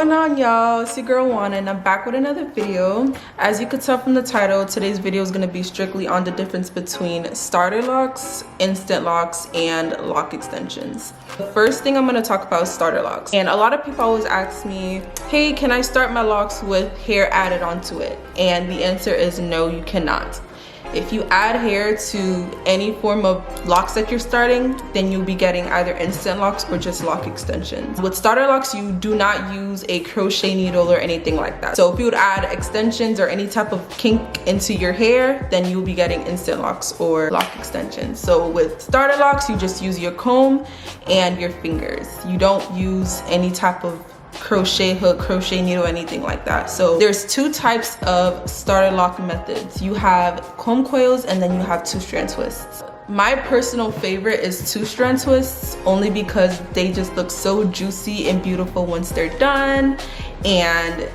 going on, y'all? It's your girl Juana and I'm back with another video. As you could tell from the title, today's video is going to be strictly on the difference between starter locks, instant locks, and lock extensions. The first thing I'm going to talk about is starter locks. And a lot of people always ask me, hey, can I start my locks with hair added onto it? And the answer is no, you cannot. If you add hair to any form of locks that you're starting, then you'll be getting either instant locks or just lock extensions. With starter locks, you do not use a crochet needle or anything like that. So if you would add extensions or any type of kink into your hair, then you'll be getting instant locks or lock extensions. So with starter locks, you just use your comb and your fingers. You don't use any type of crochet hook, crochet needle, anything like that. So there's two types of starter lock methods. You have comb coils and then you have 2-strand twists. My personal favorite is 2-strand twists, only because they just look so juicy and beautiful once they're done, and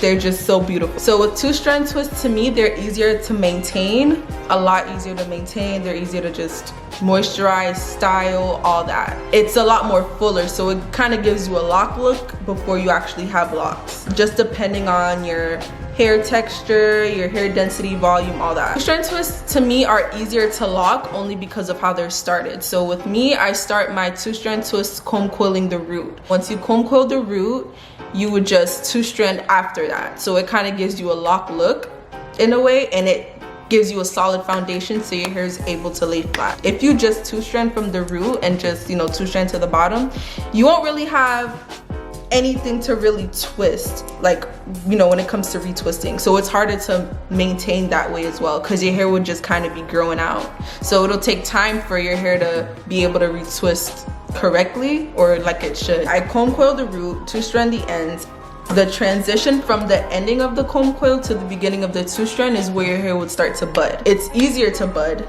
they're just so beautiful. So with 2-strand twists, to me, they're easier to maintain, a lot easier to maintain. They're easier to just moisturize, style, all that. It's a lot more fuller, so it kind of gives you a lock look before you actually have locks, just depending on your hair texture, your hair density, volume, all that. 2-strand twists to me are easier to lock only because of how they're started. So with me, I start my 2-strand twists comb coiling the root. Once you comb coil the root, you would just 2-strand after that. So it kind of gives you a lock look in a way, and it gives you a solid foundation so your hair is able to lay flat. If you just 2-strand from the root and just, 2-strand to the bottom, you won't really have anything to really twist, like, when it comes to retwisting. So it's harder to maintain that way as well, because your hair would just kind of be growing out. So it'll take time for your hair to be able to retwist correctly, or like it should. I comb coil the root, 2-strand the ends. The transition from the ending of the comb coil to the beginning of the 2-strand is where your hair would start to bud. It's easier to bud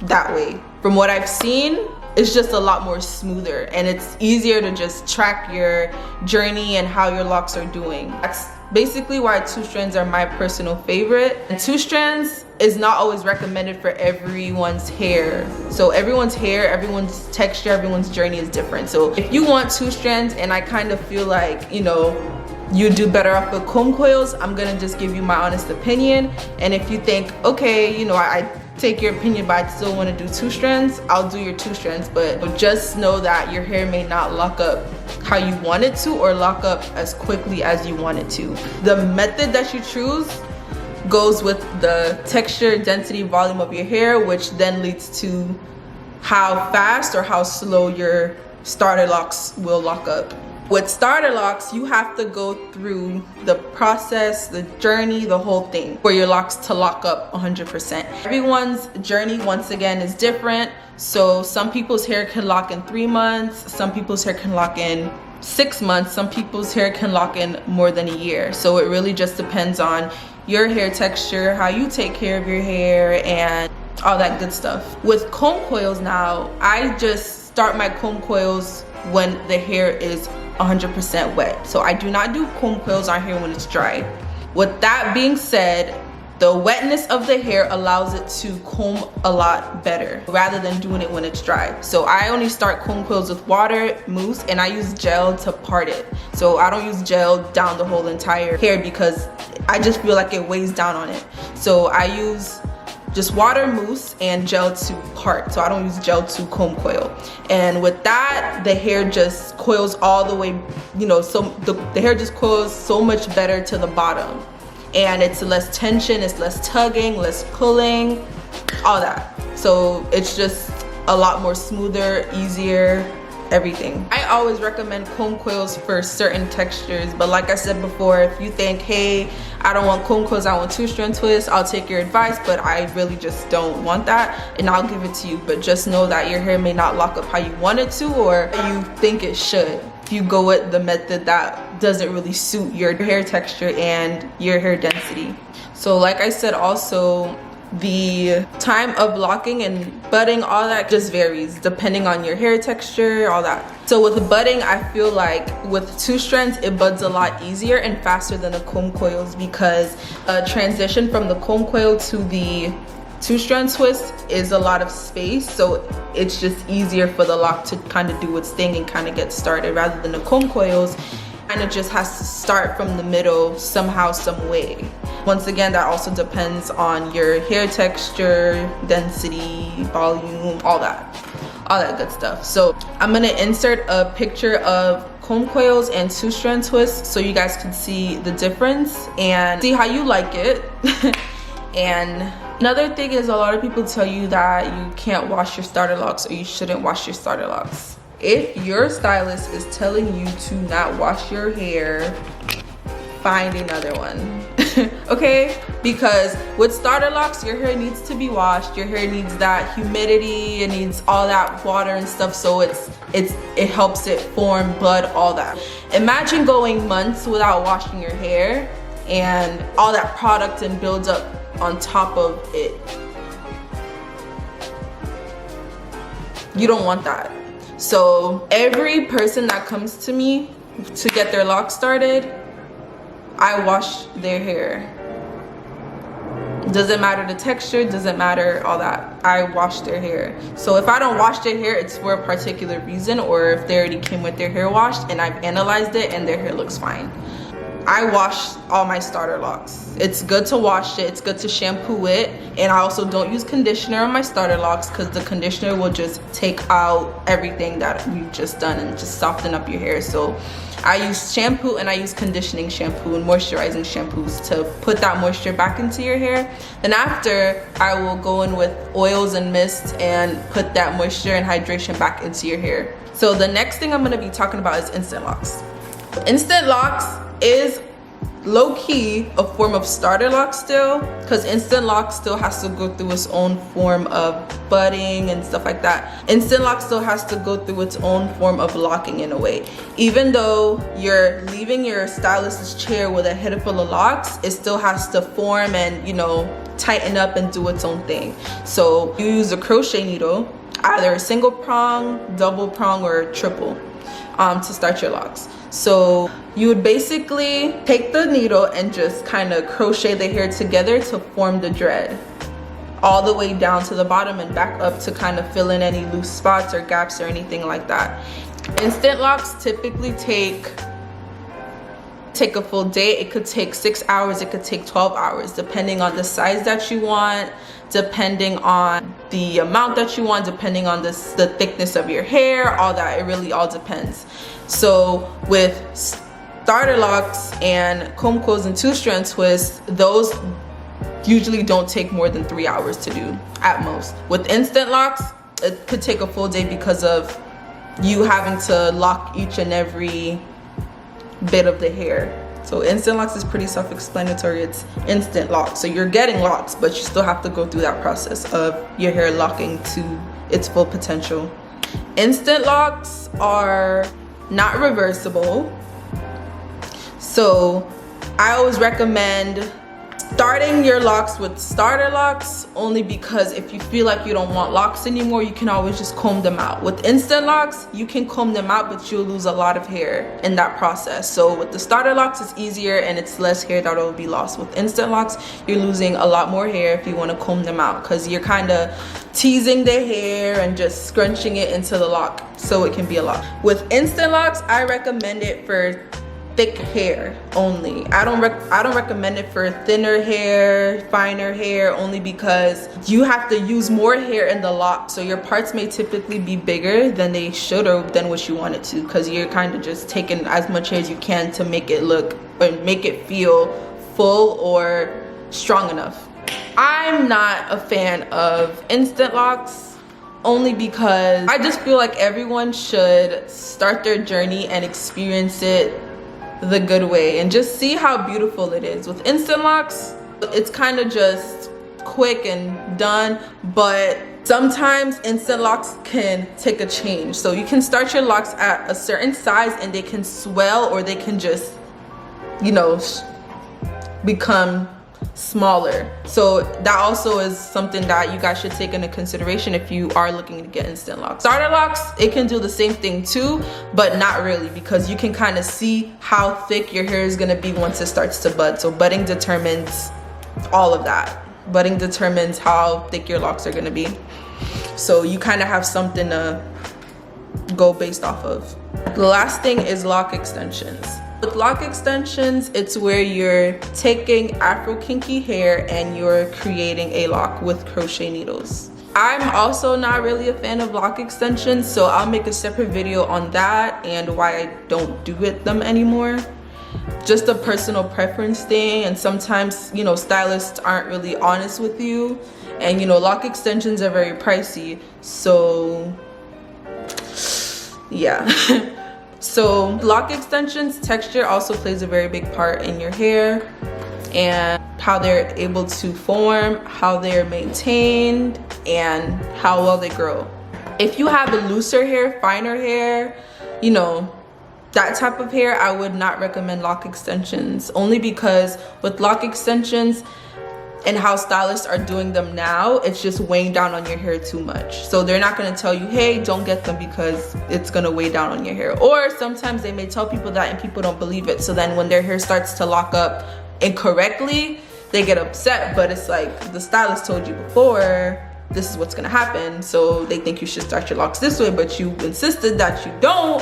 that way. From what I've seen, it's just a lot more smoother, and it's easier to just track your journey and how your locks are doing. That's basically why 2-strands are my personal favorite. And 2-strands is not always recommended for everyone's hair. So everyone's hair, everyone's texture, everyone's journey is different. So if you want 2-strands, and I kind of feel like, you do better off with comb coils, I'm gonna just give you my honest opinion. And if you think, okay, I take your opinion, but I still want to do 2-strands, I'll do your 2-strands. But just know that your hair may not lock up how you want it to, or lock up as quickly as you want it to. The method that you choose goes with the texture, density, volume of your hair, which then leads to how fast or how slow your starter locks will lock up. With starter locks, you have to go through the process, the journey, the whole thing for your locks to lock up 100%. Everyone's journey, once again, is different. So some people's hair can lock in 3 months, some people's hair can lock in 6 months, some people's hair can lock in more than a year. So it really just depends on your hair texture, how you take care of your hair, and all that good stuff. With comb coils now, I just start my comb coils when the hair is 100% wet. So I do not do comb coils on hair when it's dry. With that being said, the wetness of the hair allows it to comb a lot better rather than doing it when it's dry. So I only start comb coils with water, mousse, and I use gel to part it. So I don't use gel down the whole entire hair because I just feel like it weighs down on it. So I use just water, mousse, and gel to part. So I don't use gel to comb coil. And with that, the hair just coils all the way, so the hair just coils so much better to the bottom. And it's less tension, it's less tugging, less pulling, all that. So it's just a lot more smoother, easier, everything. I always recommend comb coils for certain textures, but like I said before, if you think, hey, I don't want comb coils, I want 2-strand twists, I'll take your advice, but I really just don't want that, and I'll give it to you. But just know that your hair may not lock up how you want it to, or you think it should, if you go with the method that doesn't really suit your hair texture and your hair density. So like I said, also, the time of locking and budding, all that just varies depending on your hair texture, all that. So with budding, I feel like with 2-strands, it buds a lot easier and faster than the comb coils, because a transition from the comb coil to the 2-strand twist is a lot of space, so it's just easier for the lock to kind of do its thing and kind of get started rather than the comb coils. kind of just has to start from the middle somehow, some way. Once again, that also depends on your hair texture, density, volume, all that good stuff. So I'm gonna insert a picture of comb coils and 2-strand twists so you guys can see the difference and see how you like it. And another thing is, a lot of people tell you that you can't wash your starter locks or you shouldn't wash your starter locks. If your stylist is telling you to not wash your hair, find another one. Okay? Because with starter locks, your hair needs to be washed. Your hair needs that humidity, it needs all that water and stuff, so it helps it form, blood, all that. Imagine going months without washing your hair and all that product and builds up on top of it. You don't want that. So every person that comes to me to get their locks started, I wash their hair. Doesn't matter the texture, doesn't matter all that. I wash their hair. So if I don't wash their hair, it's for a particular reason, or if they already came with their hair washed and I've analyzed it and their hair looks fine. I wash all my starter locks. It's good to wash it, it's good to shampoo it, and I also don't use conditioner on my starter locks because the conditioner will just take out everything that we've just done and just soften up your hair. So I use shampoo and I use conditioning shampoo and moisturizing shampoos to put that moisture back into your hair. Then after, I will go in with oils and mists and put that moisture and hydration back into your hair. So the next thing I'm gonna be talking about is instant locks. Instant locks is low-key a form of starter lock still, because instant lock still has to go through its own form of budding and stuff like that. Instant lock still has to go through its own form of locking in a way. Even though you're leaving your stylist's chair with a head full of locks, it still has to form and, you know, tighten up and do its own thing. So you use a crochet needle, either a single prong, double prong, or triple, to start your locks. So you would basically take the needle and just kind of crochet the hair together to form the dread, all the way down to the bottom and back up to kind of fill in any loose spots or gaps or anything like that. Instant locks typically take a full day. It could take 6 hours, it could take 12 hours, depending on the size that you want, depending on the amount that you want, depending on the thickness of your hair, all that. It really all depends. So with starter locks and comb coils and 2-strand twists, those usually don't take more than 3 hours to do at most. With instant locks, it could take a full day because of you having to lock each and every bit of the hair. So instant locks is pretty self-explanatory. It's instant locks, so you're getting locks, but you still have to go through that process of your hair locking to its full potential. Instant locks are not reversible, so I always recommend starting your locks with starter locks, only because if you feel like you don't want locks anymore, you can always just comb them out. With instant locks, you can comb them out, but you'll lose a lot of hair in that process. So with the starter locks, it's easier and it's less hair that will be lost. With instant locks, you're losing a lot more hair if you want to comb them out, because you're kind of teasing the hair and just scrunching it into the lock, so it can be a lock. With instant locks, I recommend it for thick hair only. I don't recommend it for thinner hair, finer hair, only because you have to use more hair in the lock, so your parts may typically be bigger than they should or than what you want it to, because you're kind of just taking as much hair as you can to make it look or make it feel full or strong enough. I'm not a fan of instant locks, only because I just feel like everyone should start their journey and experience it the good way and just see how beautiful it is. With instant locks, it's kind of just quick and done, but sometimes instant locks can take a change. So you can start your locks at a certain size and they can swell, or they can just, you know, become smaller. So that also is something that you guys should take into consideration if you are looking to get instant locks. Starter locks, it can do the same thing too, but not really, because you can kind of see how thick your hair is going to be once it starts to bud. So budding determines all of that. Budding determines how thick your locks are going to be, so you kind of have something to go based off of. The last thing is lock extensions. With lock extensions, it's where you're taking Afro kinky hair and you're creating a lock with crochet needles. I'm also not really a fan of lock extensions, so I'll make a separate video on that and why I don't do them anymore. Just a personal preference thing, and sometimes, you know, stylists aren't really honest with you, and you know, lock extensions are very pricey, so yeah. So lock extensions, texture also plays a very big part in your hair and how they're able to form, how they're maintained, and how well they grow. If you have a looser hair, finer hair, you know, that type of hair, I would not recommend lock extensions, only because with lock extensions and how stylists are doing them now, it's just weighing down on your hair too much. So they're not gonna tell you, hey, don't get them because it's gonna weigh down on your hair. Or sometimes they may tell people that and people don't believe it. So then when their hair starts to lock up incorrectly, they get upset, but it's like the stylist told you before, this is what's gonna happen. So they think you should start your locks this way, but you insisted that you don't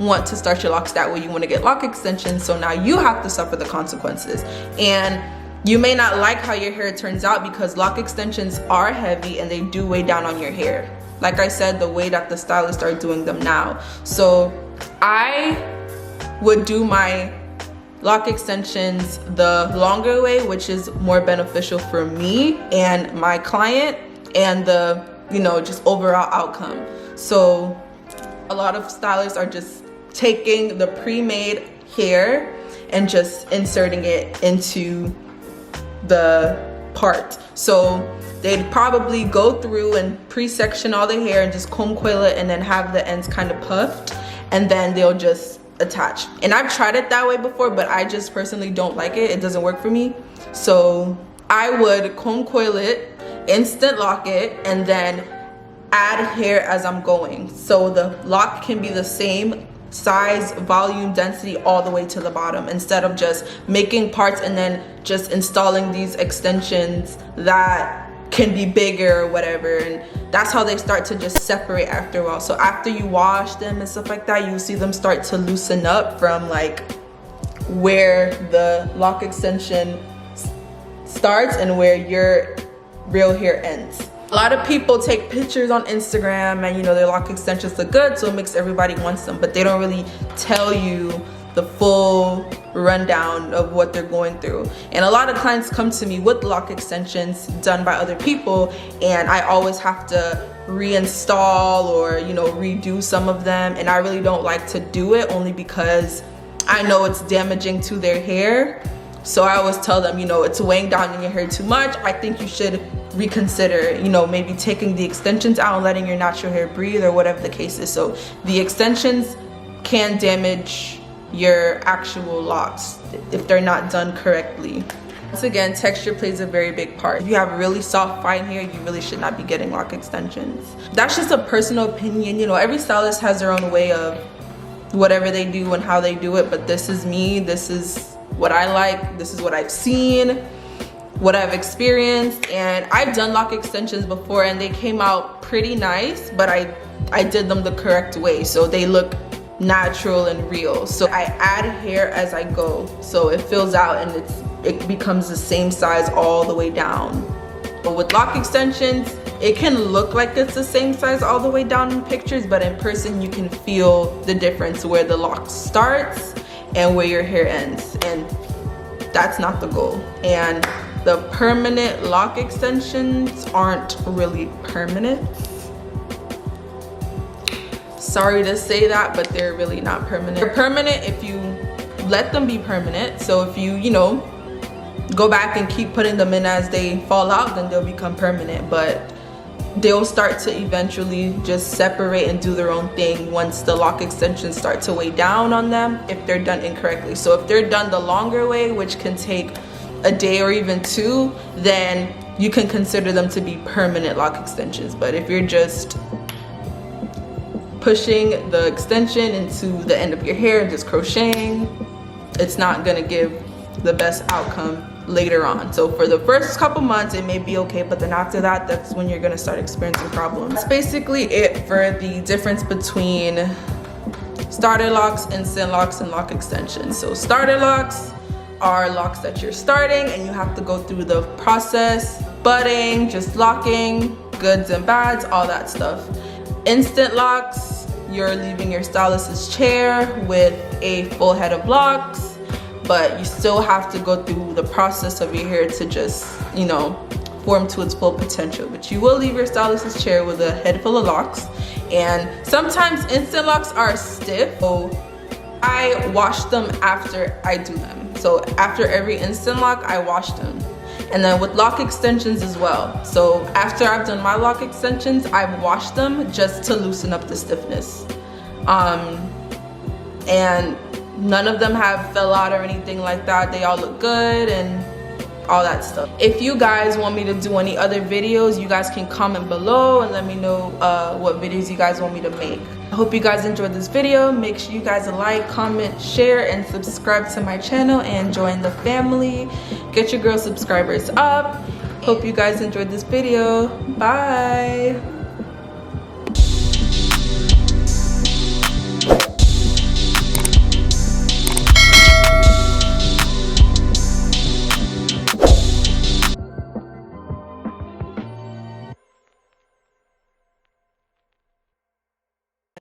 want to start your locks that way. You wanna get lock extensions, so now you have to suffer the consequences. And you may not like how your hair turns out because lock extensions are heavy and they do weigh down on your hair. Like I said, the way that the stylists are doing them now. So I would do my lock extensions the longer way, which is more beneficial for me and my client and the, you know, just overall outcome. So a lot of stylists are just taking the pre-made hair and just inserting it into the part. So they'd probably go through and pre-section all the hair and just comb coil it and then have the ends kind of puffed, and then they'll just attach. And I've tried it that way before, but I just personally don't like it. It doesn't work for me. So I would comb coil it, instant lock it, and then add hair as I'm going. So the lock can be the same size, volume, density all the way to the bottom, instead of just making parts and then just installing these extensions that can be bigger or whatever. And that's how they start to just separate after a while. So after you wash them and stuff like that, you see them start to loosen up from like where the lock extension starts and where your real hair ends. A lot of people take pictures on Instagram and, you know, their lock extensions look good, so it makes everybody wants them, but they don't really tell you the full rundown of what they're going through. And a lot of clients come to me with lock extensions done by other people, and I always have to reinstall or, you know, redo some of them, and I really don't like to do it, only because I know it's damaging to their hair. So I always tell them, you know, it's weighing down on your hair too much. I think you should reconsider, you know, maybe taking the extensions out and letting your natural hair breathe, or whatever the case is. So the extensions can damage your actual locks if they're not done correctly. Once again, texture plays a very big part. If you have really soft, fine hair, you really should not be getting lock extensions. That's just a personal opinion. You know, every stylist has their own way of whatever they do and how they do it, but this is me. This is what I like, this is what I've seen, what I've experienced, and I've done lock extensions before and they came out pretty nice, but I did them the correct way, so they look natural and real. So I add hair as I go, so it fills out and it becomes the same size all the way down. But with lock extensions, it can look like it's the same size all the way down in pictures, but in person you can feel the difference where the lock starts and where your hair ends, and that's not the goal. And the permanent lock extensions aren't really permanent. Sorry to say that, but they're really not permanent. They're permanent if you let them be permanent. So if you know, go back and keep putting them in as they fall out, then they'll become permanent. But they'll start to eventually just separate and do their own thing once the lock extensions start to weigh down on them if they're done incorrectly. So if they're done the longer way, which can take a day or even two, then you can consider them to be permanent lock extensions. But if you're just pushing the extension into the end of your hair and just crocheting, it's not gonna give the best outcome later on. So for the first couple months it may be okay, but then after that, that's when you're gonna start experiencing problems. That's basically it for the difference between starter locks, instant locks, and lock extensions. So starter locks are locks that you're starting and you have to go through the process, budding, just locking, goods and bads, all that stuff. Instant locks, you're leaving your stylist's chair with a full head of locks, but you still have to go through the process of your hair to just, you know, form to its full potential. But you will leave your stylist's chair with a head full of locks. And sometimes instant locks are stiff, so I wash them after I do them. So after every instant lock, I wash them. And then with lock extensions as well. So after I've done my lock extensions, I've washed them just to loosen up the stiffness. And none of them have fell out or anything like that. They all look good and all that stuff. If you guys want me to do any other videos, you guys can comment below and let me know what videos you guys want me to make. I hope you guys enjoyed this video. Make sure you guys like, comment, share, and subscribe to my channel and join the family. Get your girl subscribers up. Hope you guys enjoyed this video. Bye.